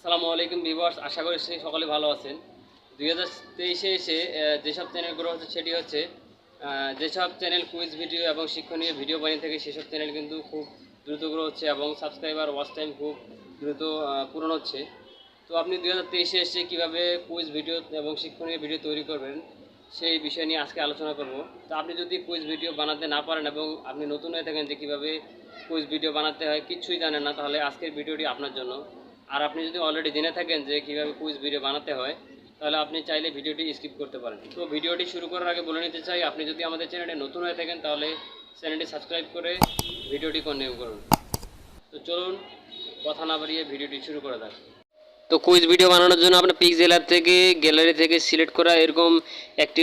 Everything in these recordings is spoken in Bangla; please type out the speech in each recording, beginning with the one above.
আসসালামু আলাইকুম ভিউয়ার্স, আশা করি সকলে ভালো আছেন। 2023-এ এসে যেসব চ্যানেলগুলো হচ্ছে সেটি হচ্ছে যেসব চ্যানেল কুইজ ভিডিও এবং শিক্ষণীয় ভিডিও বানিয়ে থাকে সেসব চ্যানেল কিন্তু খুব দ্রুত গ্রো হচ্ছে এবং সাবস্ক্রাইবার ওয়াচ টাইম খুব দ্রুত পূরণ হচ্ছে। তো আপনি 2023-এ এসে কীভাবে কুইজ ভিডিও এবং শিক্ষণীয় ভিডিও তৈরি করবেন সেই বিষয় নিয়ে আজকে আলোচনা করব। তো আপনি যদি কুইজ ভিডিও বানাতে না পারেন এবং আপনি নতুন হয়ে থাকেন যে কীভাবে কুইজ ভিডিও বানাতে হয় কিছুই জানেন না, তাহলে আজকের ভিডিওটি আপনার জন্য। আর আপনি যদি অলরেডি জেনে থাকেন যে কীভাবে কুইজ ভিডিও বানাতে হয় তাহলে আপনি চাইলে ভিডিওটি স্কিপ করতে পারেন। তো ভিডিওটি শুরু করার আগে বলে নিতে চাই, আপনি যদি আমাদের চ্যানেলে নতুন হয়ে থাকেন তাহলে চ্যানেলটি সাবস্ক্রাইব করে ভিডিওটি কন্টিনিউ করুন। তো চলুন কথা না বাড়িয়ে ভিডিওটি শুরু করা যাক। তো কুইজ ভিডিও বানানোর জন্য আপনার পিক্সেল অ্যাপ থেকে গ্যালারি থেকে সিলেক্ট করা এরকম একটি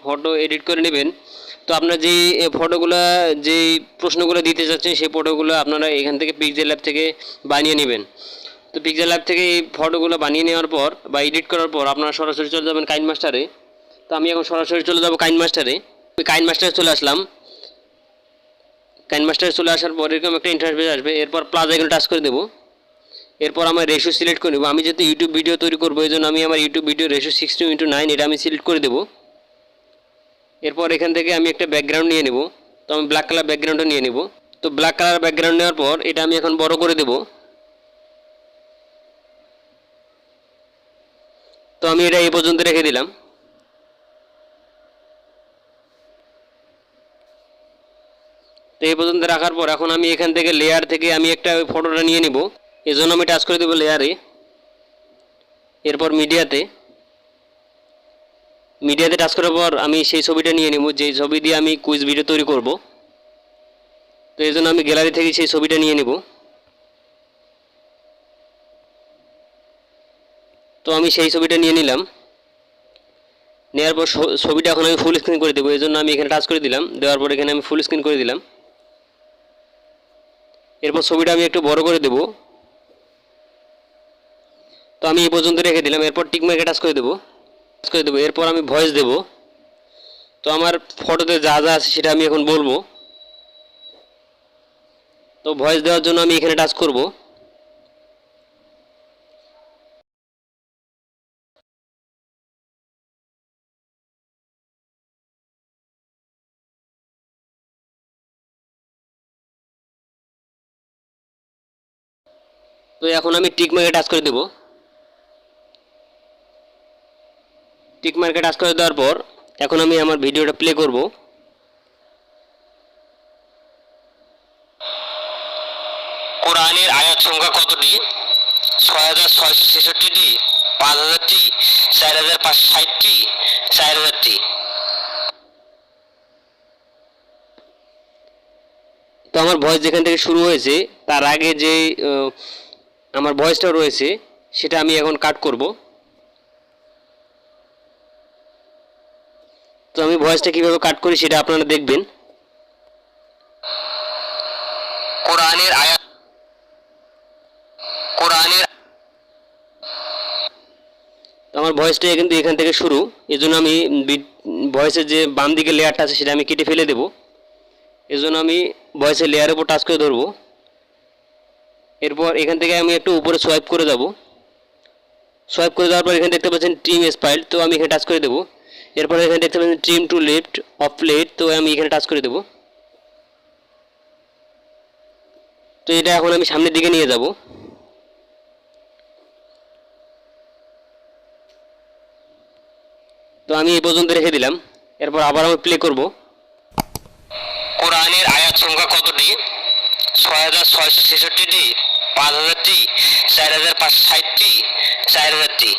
ফটো এডিট করে নেবেন। তো আপনার যেই ফটোগুলো যেই প্রশ্নগুলো দিতে চাচ্ছেন সেই ফটোগুলো আপনারা এখান থেকে পিক্সেল অ্যাপ থেকে বানিয়ে নেবেন। তো পিক্সেল অ্যাপ থেকে এই ফটোগুলো বানিয়ে নেওয়ার পর বা এডিট করার পর আপনারা সরাসরি চলে যাবেন কাইনমাস্টারে। তো আমি এখন সরাসরি চলে যাব কাইনমাস্টারে। কাইনমাস্টারে চলে আসলাম। কাইনমাস্টারে চলে আসার পর এরকম একটা ইন্টারফেস আসবে, এরপর প্লাস আইকনে টাচ করে দেবো। এরপর আমার রেশিও সিলেক্ট করে নেব। আমি যেহেতু ইউটিউব ভিডিও তৈরি করবো এই জন্য আমি আমার ইউটিউব ভিডিও রেশিও 16:9 এটা আমি সিলেক্ট করে দেবো। এরপর এখান থেকে আমি একটা ব্যাকগ্রাউন্ড নিয়ে নেব। তো আমি ব্ল্যাক কালার ব্যাকগ্রাউন্ডটা নিয়ে নেব। তো ব্ল্যাক কালার ব্যাকগ্রাউন্ড নেওয়ার পর এটা আমি এখন বড় করে দেব। তো আমি এটা এই পর্যন্ত রেখে দিলাম। তো এই পর্যন্ত রাখার পর এখন আমি এখান থেকে লেয়ার থেকে আমি একটা ফটোটা নিয়ে নেব। এই জন্য আমি টাচ করে দেবো লেয়ারে। এরপর মিডিয়াতে টাচ করার পর আমি সেই ছবিটা নিয়ে নেব যেই ছবি দিয়ে আমি কুইজ ভিডিও তৈরি করব। তো এই জন্য আমি গ্যালারি থেকে সেই ছবিটা নিয়ে নেব। তো আমি সেই ছবিটা নিয়ে নিলাম। নেওয়ার পর ছবিটা এখন আমি ফুল স্ক্রিন করে দেবো। এই জন্য আমি এখানে টাচ করে দিলাম। দেওয়ার পর এখানে আমি ফুল স্ক্রিন করে দিলাম। এরপর ছবিটা আমি একটু বড় করে দেব। তো আমি এই পর্যন্ত রেখে দিলাম। এরপর টিক মার্কে টাচ করে দেবো। এরপর আমি ভয়েস দেব। তো আমার ফটোতে যা যা আছে সেটা আমি এখন বলবো। তো ভয়েস দেওয়ার জন্য আমি এখানে টাচ করব। তো এখন আমি টিক মার্কে টাচ করে দেব। টিক মার্কে টাচ করে দেওয়ার পর এখন আমি আমার ভিডিওটা প্লে করব। কোরআনের আয়াত সংখ্যা কতটি? 6666টি, 5000টি, 4560টি, 4000টি। তো আমার ভয়েস যেখান থেকে শুরু হয়েছে তার আগে যে আমার ভয়েসটা রয়েছে সেটা আমি এখন কাট করব। তো আমি ভয়েসটা কীভাবে কাট করি সেটা আপনারা দেখবেন। কোরআনের আয়াত কোরআনের আমার ভয়েসটা কিন্তু এখান থেকে শুরু, এজন্য আমি ভয়েসের যে বাম দিকে লেয়ারটা আছে সেটা আমি কেটে ফেলে দেব। এজন্য আমি ভয়েসের লেয়ারের উপর টাচ করে ধরবো। এরপর এখান থেকে আমি একটু উপরে সোয়াইপ করে যাব। সোয়াইপ করে দেওয়ার পর এখানে দেখতে পাচ্ছেন ট্রিম স্পাইল, তো আমি এখানে টাচ করে দেবো। এরপর এখানে দেখতে পাচ্ছেন trim to left of let, তো আমি এখানে টাচ করে দেবো। তো এটা এখন আমি সামনের দিকে নিয়ে যাব। তো আমি এই পর্যন্ত রেখে দিলাম। এরপর আবার আমি প্লে করব। কোরআনের আয়াত সংখ্যা কতটি? 6666টি, 5000টি, 4560টি, 4000টি।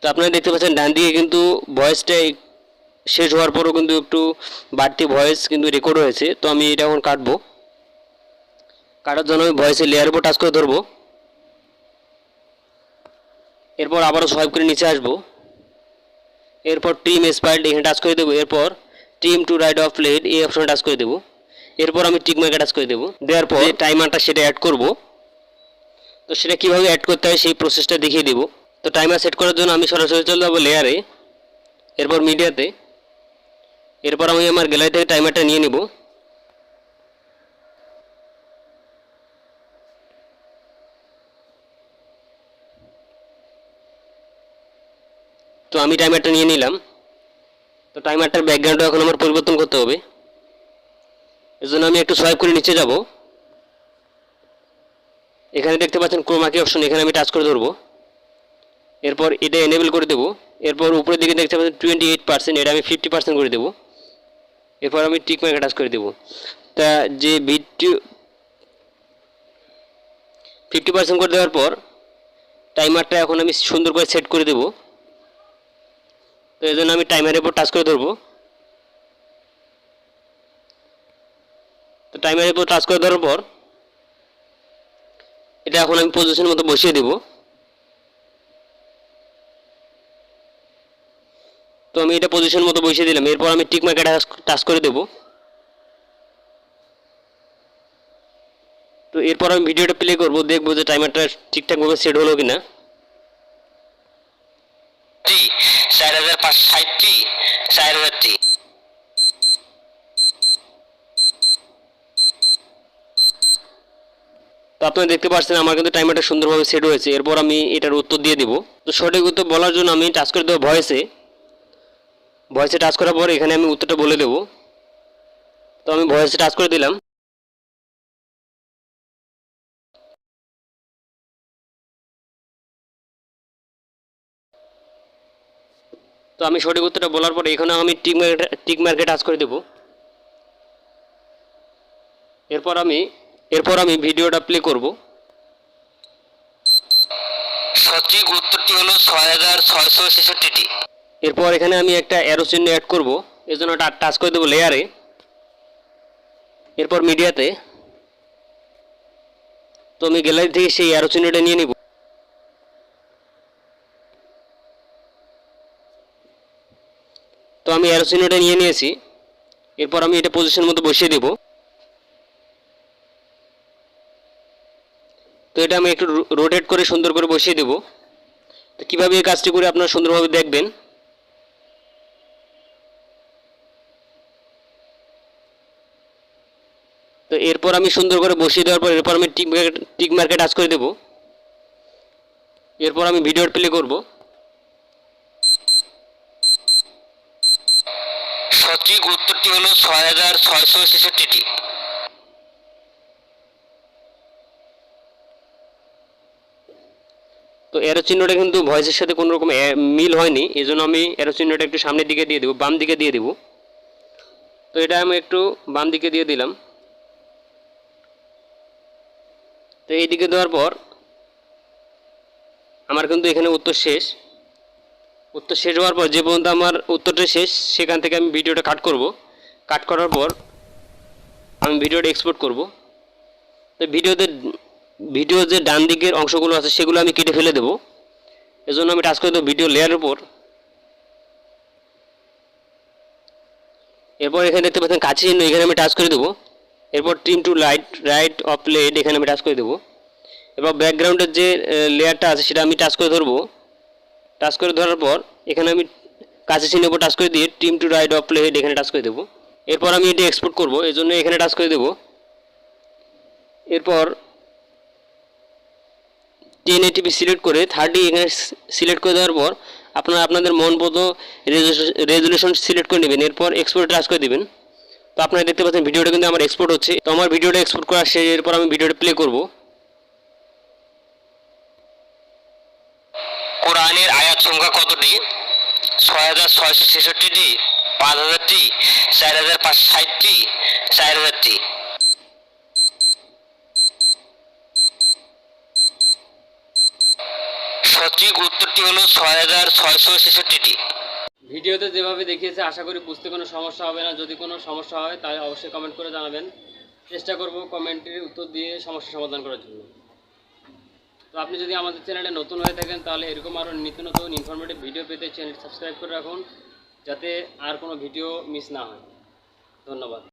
তো আপনারা দেখতে পাচ্ছেন ডান দিকে কিন্তু ভয়েসটা শেষ হওয়ার পরও কিন্তু একটু বাড়তি ভয়েস কিন্তু রেকর্ড হয়েছে। তো আমি এটা এখন কাটবো। কাটার জন্য আমি ভয়েসের লেয়ারের উপর টাচ করে ধরবো। এরপর আবারও সোয়াইপ করে নিচে আসবো। এরপর ট্রিম স্পাইল্ড এখানে টাচ করে দেবো। এরপর trim to right of let এই অপশনে টাচ করে দেবো। এরপর আমি টিক মার্কে টাচ করে দেবো। দেওয়ার পর টাইমারটা সেটা অ্যাড করব। তো সেটা কীভাবে অ্যাড করতে হয় সেই প্রসেসটা দেখিয়ে দেবো। তো টাইমার সেট করার জন্য আমি সরাসরি চলে যাবো লেয়ারে, এরপর মিডিয়াতে। এরপর আমি আমার গ্যালারি থেকে টাইমারটা নিয়ে নেব। তো আমি টাইমারটা নিয়ে নিলাম। তো টাইমারটার ব্যাকগ্রাউন্ডটা এখন আমার পরিবর্তন করতে হবে। এর জন্য আমি একটু সোয়াইপ করে নিচে যাব। এখানে দেখতে পাচ্ছেন ক্রোমা কি অপশন, এখানে আমি টাচ করে ধরবো। এরপর এটা এনেবল করে দেবো। এরপর উপরের দিকে দেখতে পাচ্ছেন 28%, এটা আমি 50% করে দেবো। এরপর আমি টিক মার্কে টাচ করে দেবো। তা যে ভিডিও 50% করে দেওয়ার পর টাইমারটা এখন আমি সুন্দর করে সেট করে দেবো। তো এই জন্য আমি টাইমারের উপর টাচ করে ধরবো। তো টাইমারের উপর টাচ করে ধরার পর এটা এখন আমি পজিশন মতো বসিয়ে দেবো। তো আমি এটা পজিশন মতো বসিয়ে দিলাম। এরপর আমি টিক মার্কে টাচ করে দেবো। তো এরপর আমি ভিডিওটা প্লে করবো, দেখবো যে টাইমারটা ঠিকঠাকভাবে সেট হলো কিনা। 4560, 4000। তো আপনারা দেখতে পাচ্ছেন আমার কিন্তু টাইমারটা সুন্দরভাবে সেট হয়েছে। এরপর আমি এটার উত্তর দিয়ে দেবো। তো সঠিক উত্তর বলার জন্য আমি টাচ করে দেবো ভয়েসে টাচ করার পর এখানে আমি উত্তরটা বলে দেবো। তো আমি ভয়েসে টাচ করে দিলাম। তো আমি সঠিক উত্তরটা বলার পরে এখানে আমি টিক মার্কে টাচ করে দেবো। এরপর আমি ভিডিওটা প্লে করব। সঠিক উত্তরটি হলো 6666টি। এরপর এখানে আমি একটা অ্যারো চিহ্ন অ্যাড করব, এর জন্য টাচ করে দেবো লেয়ারে। এরপর মিডিয়াতে। তো আমি গ্যালারি থেকে সেই অ্যারো চিহ্নটা নিয়ে নিব। তো আমি অ্যারো চিহ্নটা নিয়ে নিয়েছি। এরপর আমি এটা পজিশন মতো বসিয়ে দেব। তো এটা আমি একটু রোটেট করে সুন্দর করে বসিয়ে দেব। তো কীভাবে এই কাজটি করে আপনারা সুন্দরভাবে দেখবেন। তো এরপর আমি সুন্দর করে বসিয়ে দেওয়ার পর এরপর আমি টিক মার্কে টাচ করে দেব। এরপর আমি ভিডিও প্লে করব। সঠিক উত্তরটি হলো 6666টি। তো এরো চিহ্নটা কিন্তু ভয়েসের সাথে কোনো রকম মিল হয়নি, এই জন্য আমি এরো চিহ্নটা একটু সামনের দিকে দিয়ে দেবো, বাম দিকে দিয়ে দেবো। তো এটা আমি একটু বাম দিকে দিয়ে দিলাম। তো এই দিকে দেওয়ার পর আমার কিন্তু এখানে উত্তর শেষ হওয়ার পর যে পর্যন্ত আমার উত্তরটা শেষ সেখান থেকে আমি ভিডিওটা কাট করব। কাট করার পর আমি ভিডিওটা এক্সপোর্ট করব। তো ভিডিও যে ডান দিকের অংশগুলো আছে সেগুলো আমি কেটে ফেলে দেবো। এজন্য আমি টাচ করে দেবো ভিডিও লেয়ারের উপর। এরপর এখানে দেখতে পাচ্ছেন কাছে চিহ্ন, এখানে আমি টাচ করে দেবো। এরপর trim to right of lead এখানে আমি টাচ করে দেবো। এবার ব্যাকগ্রাউন্ডের যে লেয়ারটা আছে সেটা আমি টাচ করে ধরবো। টাচ করে ধরার পর এখানে আমি কাছে চিহ্নের উপর টাচ করে দিয়ে trim to right of lead এখানে টাচ করে দেবো। এরপর আমি এটি এক্সপোর্ট করব, এই জন্য এখানে টাচ করে দেবো। এরপর 1080p সিলেক্ট করে 30 এখানে সিলেক্ট করে দেওয়ার পর আপনারা আপনাদের মন মতো রেজুলেশন সিলেক্ট করে নেবেন। এরপর এক্সপোর্ট টাচ করে দেবেন। তো আপনারা দেখতে পাচ্ছেন ভিডিওটা কিন্তু আমার এক্সপোর্ট হচ্ছে। তো আমার ভিডিওটা এক্সপোর্ট করা শেষ। এরপর আমি ভিডিওটা প্লে করব। কোরআনের আয়াত সংখ্যা কতটি? 6666টি, 5000টি, 4560টি, 4000টি। সঠিক উত্তরটি হলো 6666টি। ভিডিওতে যেভাবে দেখিয়েছে আশা করি বুঝতে কোনো সমস্যা হবে না। যদি কোনো সমস্যা হয় তাহলে অবশ্যই কমেন্ট করে জানাবেন। চেষ্টা করব কমেন্টের উত্তর দিয়ে সমস্যা সমাধান করার জন্য। তো আপনি যদি আমাদের চ্যানেলে নতুন হয়ে থাকেন তাহলে এরকম আরও নিত্য নতুন ইনফরমেটিভ ভিডিও পেতে চ্যানেলটি সাবস্ক্রাইব করে রাখুন, যাতে আর কোনো ভিডিও মিস না হয়। ধন্যবাদ।